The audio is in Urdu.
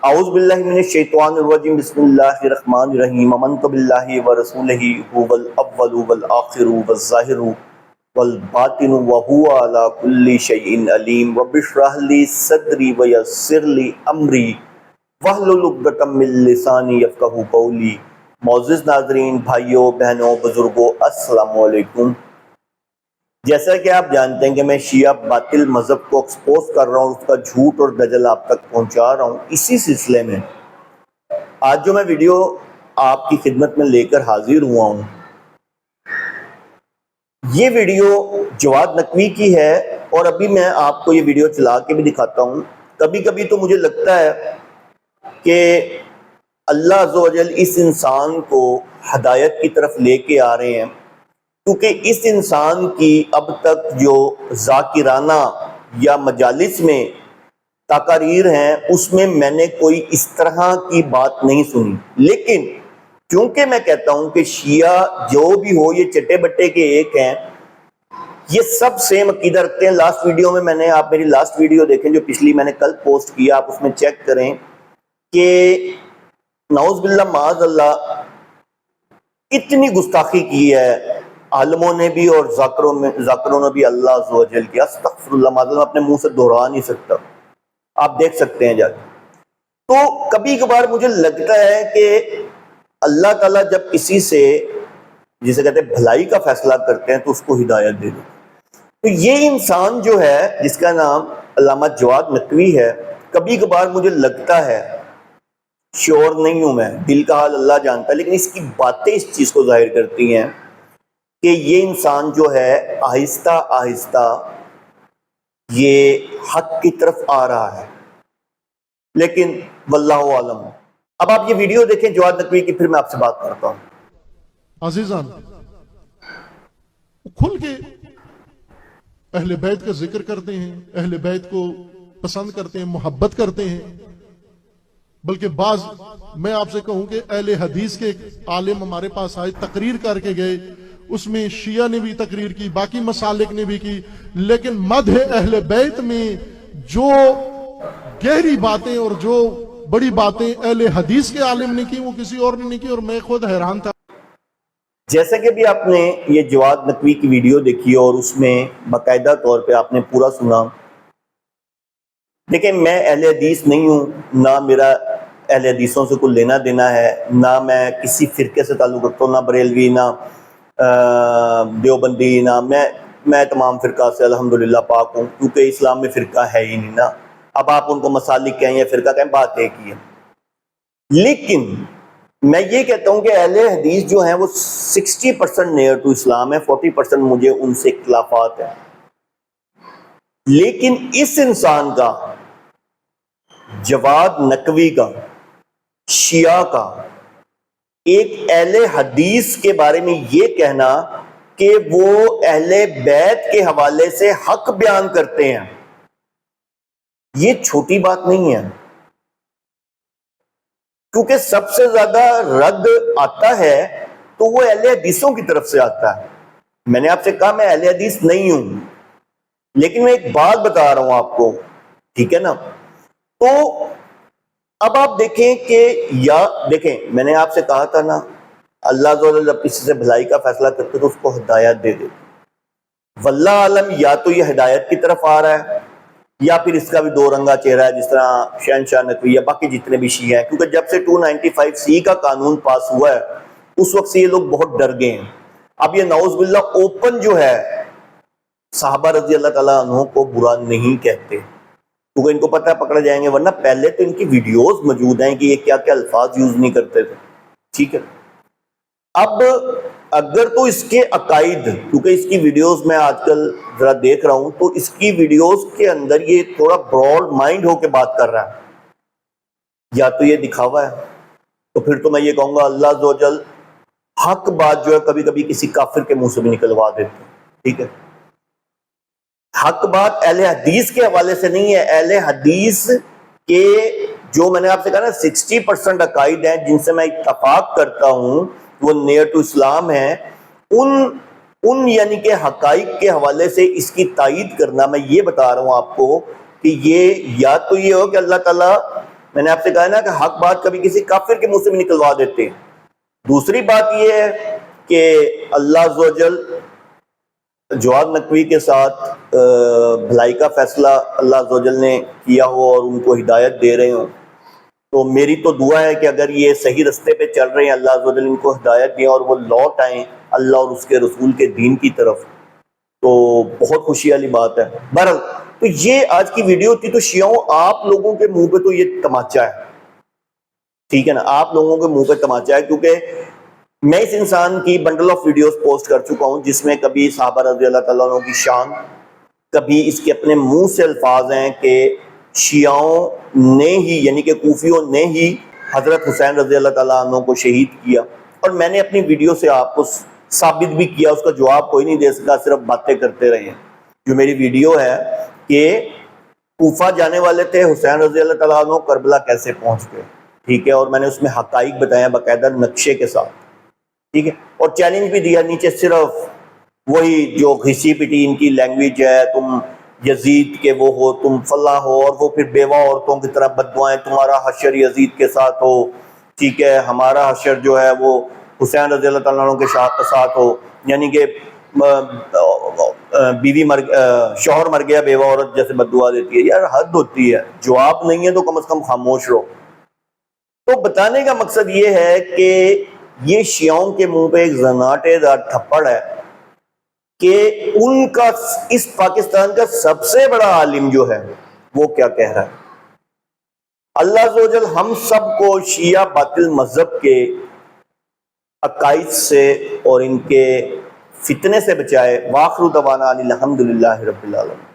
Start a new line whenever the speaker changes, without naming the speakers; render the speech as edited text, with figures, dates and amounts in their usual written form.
اعوذ باللہ من الشیطان الرجیم بسم اللہ الرحمن الرحیم آمنت باللہ ورسولہ هو الاول والآخر والظاہر والباطن وهو علی کل شیء علیم رب اشرح لی صدری ویسر لی امری واحلل عقدۃ من لسانی یفقہوا قولی۔ معزز ناظرین، بھائیوں، بہنوں، بزرگوں، السلام علیکم۔ جیسا کہ آپ جانتے ہیں کہ میں شیعہ باطل مذہب کو ایکسپوز کر رہا ہوں، اس کا جھوٹ اور دجل آپ تک پہنچا رہا ہوں، اسی سلسلے میں آج جو میں ویڈیو آپ کی خدمت میں لے کر حاضر ہوا ہوں، یہ ویڈیو جواد نقوی کی ہے، اور ابھی میں آپ کو یہ ویڈیو چلا کے بھی دکھاتا ہوں۔ کبھی کبھی تو مجھے لگتا ہے کہ اللہ عز و جل اس انسان کو ہدایت کی طرف لے کے آ رہے ہیں، کیونکہ اس انسان کی اب تک جو ذاکرانہ یا مجالس میں تقاریر ہیں، اس میں نے کوئی اس طرح کی بات نہیں سنی۔ لیکن چونکہ میں کہتا ہوں کہ شیعہ جو بھی ہو یہ چٹے بٹے کے ایک ہیں، یہ سب سیم عقیدہ رکھتے ہیں۔ لاسٹ ویڈیو میں نے آپ میری لاسٹ ویڈیو دیکھیں جو پچھلی میں نے کل پوسٹ کیا، آپ اس میں چیک کریں کہ نعوذ باللہ معاذ اللہ اتنی گستاخی کی ہے عالموں نے بھی اور ذاکروں نے بھی اللہ عز و جل کی۔ استغفر اللہ، معاذ اللہ، اپنے منہ سے دہرا نہیں سکتا، آپ دیکھ سکتے ہیں جا کے۔ تو کبھی کبھار مجھے لگتا ہے کہ اللہ تعالیٰ جب کسی سے، جسے کہتے ہیں بھلائی کا فیصلہ کرتے ہیں، تو اس کو ہدایت دے دیں۔ تو یہ انسان جو ہے جس کا نام علامہ جواد نقوی ہے، کبھی کبھار مجھے لگتا ہے، شیور نہیں ہوں میں، دل کا حال اللہ جانتا ہے، لیکن اس کی باتیں اس چیز کو ظاہر کرتی ہیں کہ یہ انسان جو ہے آہستہ آہستہ یہ حق کی طرف آ رہا ہے، لیکن واللہ عالم۔ اب آپ یہ ویڈیو دیکھیں جواد نقوی کی، پھر میں آپ سے بات کرتا ہوں۔
عزیزان، کھل کے اہل بیت کا ذکر کرتے ہیں، اہل بیت کو پسند کرتے ہیں، محبت کرتے ہیں، بلکہ بعض میں آپ سے کہوں کہ اہل حدیث کے ایک عالم ہمارے پاس آئے، تقریر کر کے گئے، اس میں شیعہ نے بھی تقریر کی، باقی مسالک نے بھی کی، لیکن مدح اہل بیت میں جو گہری باتیں اور جو بڑی باتیں اہل حدیث کے عالم نے کی، وہ کسی اور نے نہیں کی، اور میں خود حیران تھا۔
جیسا کہ بھی آپ نے یہ جواد نقوی کی ویڈیو دیکھی اور اس میں باقاعدہ طور پہ آپ نے پورا سنا۔ دیکھیں، میں اہل حدیث نہیں ہوں، نہ میرا اہل حدیثوں سے کوئی لینا دینا ہے، نہ میں کسی فرقے سے تعلق رکھتا ہوں، نہ بریلوی، نہ دیوبندی، نہ میں تمام فرقہ سے الحمدللہ پاک ہوں، کیونکہ اسلام میں فرقہ ہے ہی نہیں نا۔ اب آپ ان کو مسالک کہیں یا فرقہ کہیں، بات ایک ہی ہے۔ لیکن میں یہ کہتا ہوں کہ اہل حدیث جو ہیں وہ 60% نیئر ٹو اسلام ہے، 40% مجھے ان سے اختلافات ہیں۔ لیکن اس انسان کا، جواد نقوی کا، شیعہ کا، ایک اہل حدیث کے بارے میں یہ کہنا کہ وہ اہل بیت کے حوالے سے حق بیان کرتے ہیں، یہ چھوٹی بات نہیں ہے، کیونکہ سب سے زیادہ رد آتا ہے تو وہ اہل حدیثوں کی طرف سے آتا ہے۔ میں نے آپ سے کہا میں اہل حدیث نہیں ہوں، لیکن میں ایک بات بتا رہا ہوں آپ کو، ٹھیک ہے نا؟ تو اب آپ دیکھیں کہ دیکھیں، میں نے آپ سے کہا تھا نا، اللہ عز و جل جب کسی سے بھلائی کا فیصلہ کرتے تو اس کو ہدایت دے دے۔ واللہ عالم، یا تو یہ ہدایت کی طرف آ رہا ہے یا پھر اس کا بھی دو رنگا چہرہ ہے، جس طرح شہنشاہ نقوی یا باقی جتنے بھی شیعہ ہیں، کیونکہ جب سے 295C کا قانون پاس ہوا ہے اس وقت سے یہ لوگ بہت ڈر گئے ہیں۔ اب یہ نعوذ باللہ اوپن جو ہے صحابہ رضی اللہ تعالیٰ عنہ کو برا نہیں کہتے، کیونکہ ان کو پتہ ہے پکڑے جائیں گے، ورنہ پہلے تو ان کی ویڈیوز موجود ہیں کہ یہ کیا کیا الفاظ یوز نہیں کرتے تھے، ٹھیک ہے۔ اب اگر تو اس کے عقائد، کیونکہ اس کی ویڈیوز میں آج کل ذرا دیکھ رہا ہوں تو اس کی ویڈیوز کے اندر یہ تھوڑا براڈ مائنڈ ہو کے بات کر رہا ہے، یا تو یہ دکھاوا ہے، تو پھر تو میں یہ کہوں گا اللہ عز و جل حق بات جو ہے کبھی کبھی کسی کافر کے منہ سے بھی نکلوا دیتے ہیں، ٹھیک ہے۔ حق بات اہل حدیث کے حوالے سے نہیں ہے، اہل حدیث کے جو میں نے آپ سے کہا نا 60% عقائد ہیں جن سے میں اتفاق کرتا ہوں، وہ نیئر ٹو اسلام ہیں، ان یعنی کہ حقائق کے حوالے سے اس کی تائید کرنا، میں یہ بتا رہا ہوں آپ کو کہ یہ یا تو یہ ہو کہ اللہ تعالیٰ میں نے آپ سے کہا نا کہ حق بات کبھی کسی کافر کے منہ سے بھی نکلوا دیتے ہیں۔ دوسری بات یہ ہے کہ اللہ عز و جل جواد نقوی کے ساتھ بھلائی کا فیصلہ اللہ عز و جل نے کیا ہو اور ان کو ہدایت دے رہے ہوں، تو میری تو دعا ہے کہ اگر یہ صحیح رستے پہ چل رہے ہیں اللہ عز و جل ان کو ہدایت دیں اور وہ لوٹ آئیں اللہ اور اس کے رسول کے دین کی طرف، تو بہت خوشی والی بات ہے۔ بہرحال تو یہ آج کی ویڈیو تھی۔ تو شیعوں آپ لوگوں کے منہ پہ تو یہ تماچا ہے، ٹھیک ہے نا، آپ لوگوں کے منہ پہ تماچا ہے، کیونکہ میں اس انسان کی بنڈل آف ویڈیوز پوسٹ کر چکا ہوں جس میں کبھی صحابہ رضی اللہ تعالیٰ عنہ کی شان، کبھی اس کے اپنے منہ سے الفاظ ہیں کہ شیعوں نے ہی یعنی کہ کوفیوں نے ہی حضرت حسین رضی اللہ تعالیٰ عنہ کو شہید کیا، اور میں نے اپنی ویڈیو سے آپ کو ثابت بھی کیا، اس کا جواب کوئی نہیں دے سکا، صرف باتیں کرتے رہے ہیں۔ جو میری ویڈیو ہے کہ کوفہ جانے والے تھے حسین رضی اللہ تعالیٰ عنہ، کربلا کیسے پہنچ گئے، ٹھیک ہے، اور میں نے اس میں حقائق بتایا باقاعدہ نقشے کے ساتھ، ٹھیک ہے، اور چیلنج بھی دیا نیچے صرف وہی جو گھسی پٹی ان کی لینگویج ہے، تم یزید کے وہ ہو، تم فلاں ہو، اور وہ پھر بیوہ عورتوں کی طرح بددعائیں، تمہارا حشر یزید کے ساتھ ہو، ٹھیک ہے، ہمارا حشر جو ہے وہ حسین رضی اللہ تعالیٰ عنہ کے ساتھ ہو، یعنی کہ بیوی شوہر مر گیا بیوہ عورت جیسے بددعا دیتی ہے۔ یار حد ہوتی ہے، جواب نہیں ہے تو کم از کم خاموش رہو۔ تو بتانے کا مقصد یہ ہے کہ یہ شیعوں کے منہ پہ ایک زناٹے دار تھپڑ ہے کہ ان کا اس پاکستان کا سب سے بڑا عالم جو ہے وہ کیا کہہ رہا ہے۔ اللہ عز و جل ہم سب کو شیعہ باطل مذہب کے عقائد سے اور ان کے فتنے سے بچائے۔ وآخر دعوانا الحمدللہ رب العالمین۔